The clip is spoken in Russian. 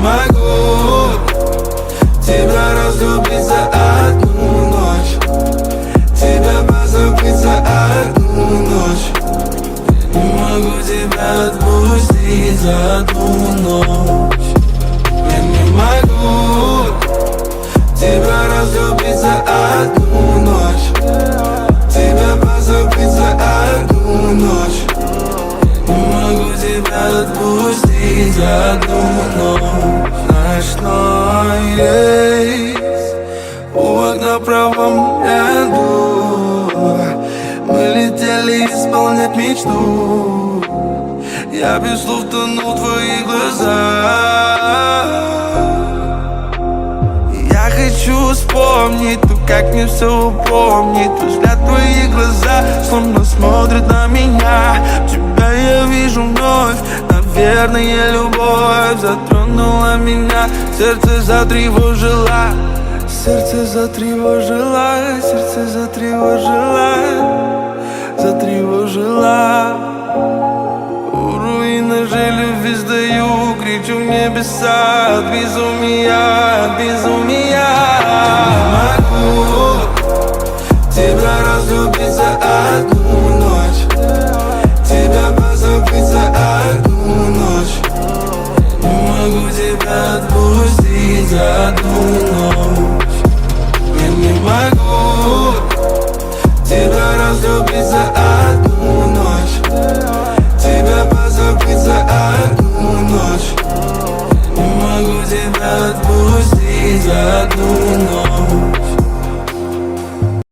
могу тебя разлюбить за одну ночь, тебя позабыть за одну ночь. Я не могу тебя отпустить за одну ночь. Я не могу тебя разлюбить за одну ночь, тебя позабыть за одну ночь. Я не могу тебя отпустить за одну ночь. Ночной рейс у окна в правом ряду. Мы летели исполнять мечту. Я без слов тону в твоих глазах. Я хочу вспомнить то, как мне все упомнить. Взгляд в твоих глазах словно смотрит на меня. Тебя я вижу вновь. Наверное, любовь затронула меня. Сердце затревожило, сердце затревожило, сердце затревожило, затревожило. У руины же любви сдаю, кричу в небеса от безумия, от безумия. Не могу тебя разлюбить за одну ночь, тебя позабыть за одну ночь. Я не могу тебя отпустить за одну ночь. Я не могу тебя разлюбить за одну ночь, тебя позабыть за одну ночь. Я не могу тебя отпустить за